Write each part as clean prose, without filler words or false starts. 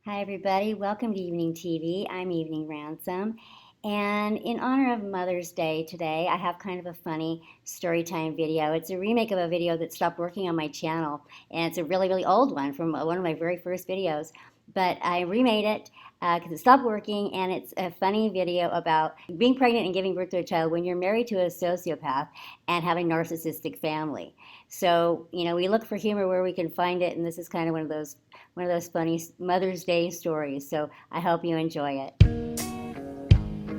Hi everybody, welcome to Evening TV. I'm Evening Ransom. And in honor of Mother's Day today, I have kind of a funny story time video. It's a remake of a video that stopped working on my channel. And it's a really old one from one of my very first videos. But I remade it because it stopped working, and it's a funny video about being pregnant and giving birth to a child when you're married to a sociopath and having a narcissistic family. So, we look for humor where we can find it, and this is kind of one of those funny Mother's Day stories. So I hope you enjoy it.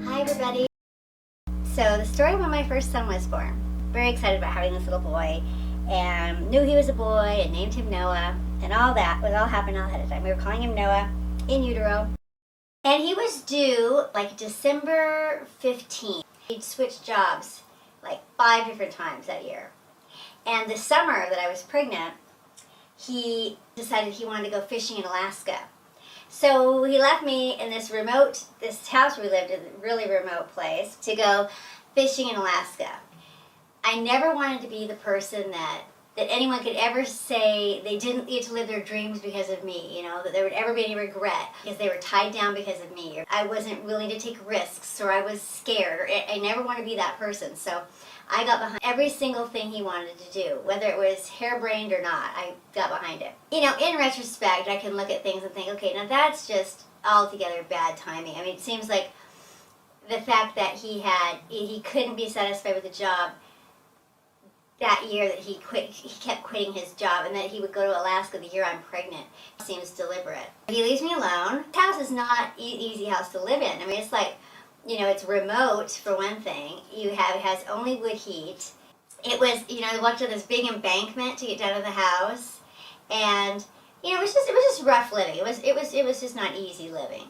Hi everybody. So the story of when my first son was born. Very excited about having this little boy, and knew he was a boy and named him Noah, and all that was all happening all ahead of time. We were calling him Noah in utero. And he was due like December 15th. He'd switched jobs like 5 different times that year. And the summer that I was pregnant, he decided he wanted to go fishing in Alaska. So he left me in this house we lived in, a really remote place, to go fishing in Alaska. I never wanted to be the person that anyone could ever say they didn't get to live their dreams because of me, that there would ever be any regret because they were tied down because of me, or I wasn't willing to take risks, or I was scared, or I never want to be that person. So I got behind every single thing he wanted to do, whether it was harebrained or not. I got behind it. In retrospect, I can look at things and think, okay, now that's just altogether bad timing. I mean, it seems like the fact that he couldn't be satisfied with the job that year that he kept quitting his job, and that he would go to Alaska the year I'm pregnant, seems deliberate. He leaves me alone. This house is not an easy house to live in. I mean, it's like, it's remote for one thing. It has only wood heat. It was, I walked to this big embankment to get down to the house, and it was just rough living. It was just not easy living,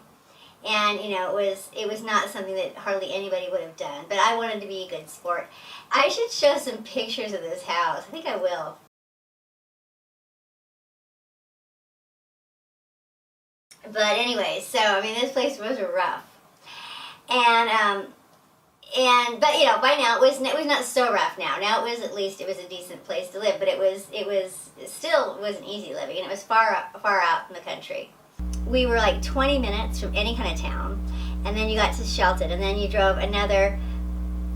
and it was not something that hardly anybody would have done. But I wanted to be a good sport. I should show some pictures of this house. I think I will. But anyway, so I mean, this place was rough. But by now it was not so rough now. Now it was a decent place to live, but it still wasn't easy living, and it was far out in the country. We were like 20 minutes from any kind of town, and then you got to Shelton, and then you drove another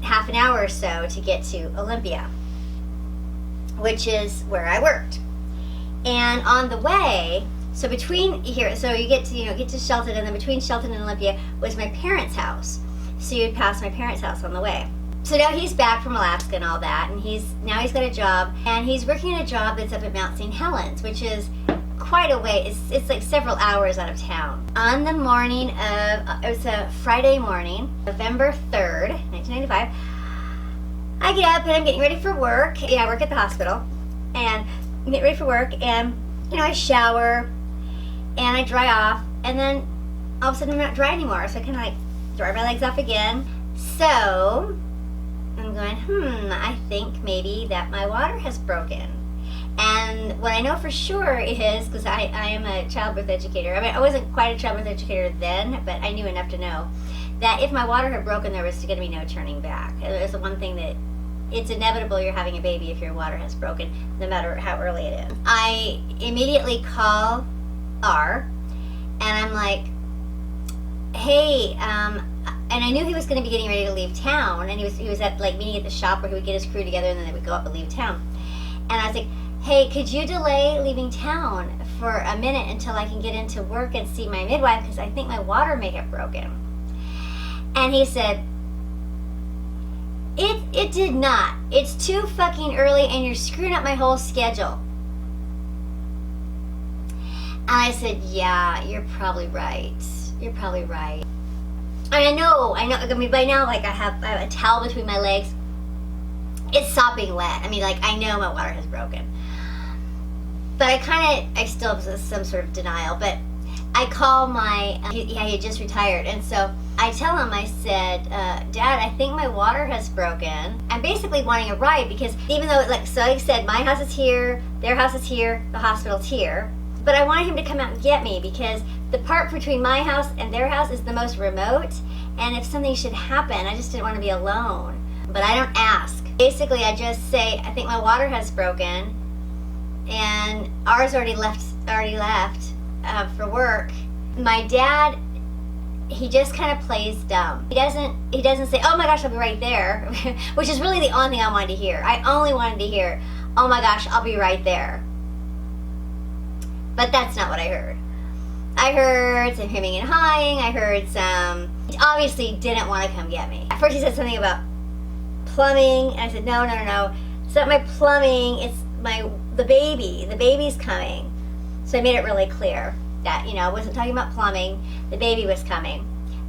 half an hour or so to get to Olympia, which is where I worked. And on the way, so between here, so you get to Shelton, and then between Shelton and Olympia was my parents' house. So you'd pass my parents' house on the way. So now he's back from Alaska and all that, and he's got a job, and he's working at a job that's up at Mount St. Helens, which is quite a way. It's like several hours out of town. On the morning of, it was a Friday morning, November 3rd, 1995, I get up and I'm getting ready for work. Yeah, I work at the hospital, and I'm getting ready for work, and I shower and I dry off, and then all of a sudden I'm not dry anymore, so I kind of like dry my legs off again. So I'm going, I think maybe that my water has broken. And what I know for sure is, because I am a childbirth educator, I mean, I wasn't quite a childbirth educator then, but I knew enough to know that if my water had broken, there was going to be no turning back. It was the one thing that it's inevitable you're having a baby if your water has broken, no matter how early it is. I immediately call R, and I'm like, hey, and I knew he was going to be getting ready to leave town, and he was at like meeting at the shop where he would get his crew together, and then they would go up and leave town. And I was like, hey, could you delay leaving town for a minute until I can get into work and see my midwife, because I think my water may have broken. And he said, it did not. It's too fucking early, and you're screwing up my whole schedule. And I said, yeah, you're probably right. You're probably right. And I know, I mean, by now, like, I have a towel between my legs. It's sopping wet. I mean, like, I know my water has broken. But I still have some sort of denial. But I call he had just retired. And so I tell him, I said, Dad, I think my water has broken. I'm basically wanting a ride, because even though, like I said, my house is here, their house is here, the hospital's here. But I wanted him to come out and get me, because the part between my house and their house is the most remote. And if something should happen, I just didn't want to be alone. But I don't ask. Basically, I just say, I think my water has broken, and ours already left for work, My dad, he just kind of plays dumb. He doesn't say, oh my gosh, I'll be right there, which is really the only thing I wanted to hear. I only wanted to hear, oh my gosh, I'll be right there. But that's not what I heard. I heard some hemming and hawing. I heard some, he obviously didn't want to come get me. At first he said something about plumbing, and I said, no. It's not my plumbing, it's the baby. The baby's coming. So I made it really clear that, I wasn't talking about plumbing. The baby was coming.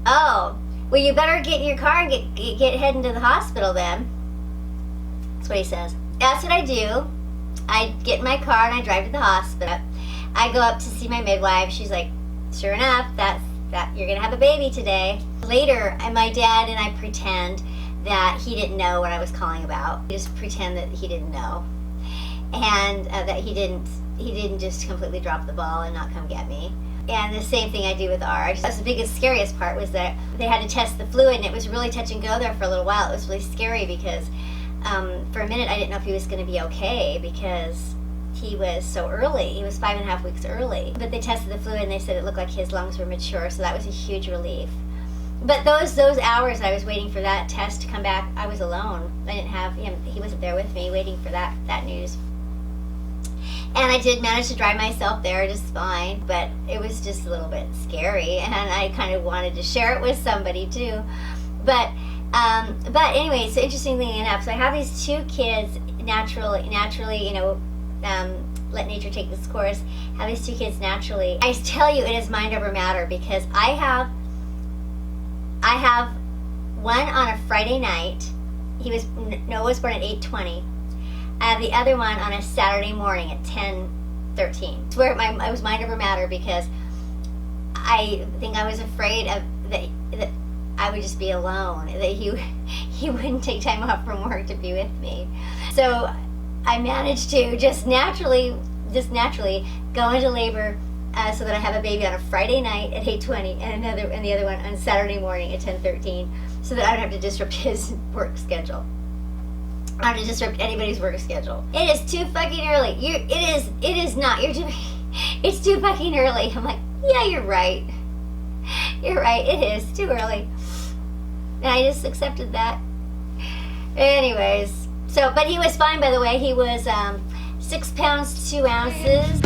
Oh, well, you better get in your car and get heading to the hospital then. That's what he says. That's what I do. I get in my car and I drive to the hospital. I go up to see my midwife. She's like, sure enough, that you're gonna have a baby today. Later, my dad and I pretend that he didn't know what I was calling about. We just pretend that he didn't know, and that he didn't just completely drop the ball and not come get me. And the same thing I do with R. That's the biggest, scariest part, was that they had to test the fluid, and it was really touch and go there for a little while. It was really scary because for a minute I didn't know if he was going to be okay, because he was so early. He was 5.5 weeks early. But they tested the fluid and they said it looked like his lungs were mature, so that was a huge relief. But those hours I was waiting for that test to come back, I was alone. I didn't have him. He wasn't there with me waiting for that news. And I did manage to drive myself there just fine, but it was just a little bit scary, and I kind of wanted to share it with somebody too. But anyway, so interestingly enough, so I have these two kids naturally, let nature take this course. Have these two kids naturally. I tell you, it is mind over matter, because I have one on a Friday night. Noah was born at 8:20. I have the other one on a Saturday morning at 10:13. It's where it was mind over matter, because I think I was afraid of that I would just be alone, that he wouldn't take time off from work to be with me. So I managed to just naturally go into labor so that I have a baby on a Friday night at 8:20 and the other one on Saturday morning at 10:13, so that I don't have to disrupt his work schedule. I don't have to disrupt anybody's work schedule. It is too fucking early. It is not. It's too fucking early. I'm like, yeah, you're right. You're right. It is too early. And I just accepted that. Anyways, but he was fine, by the way. He was 6 pounds 2 ounces.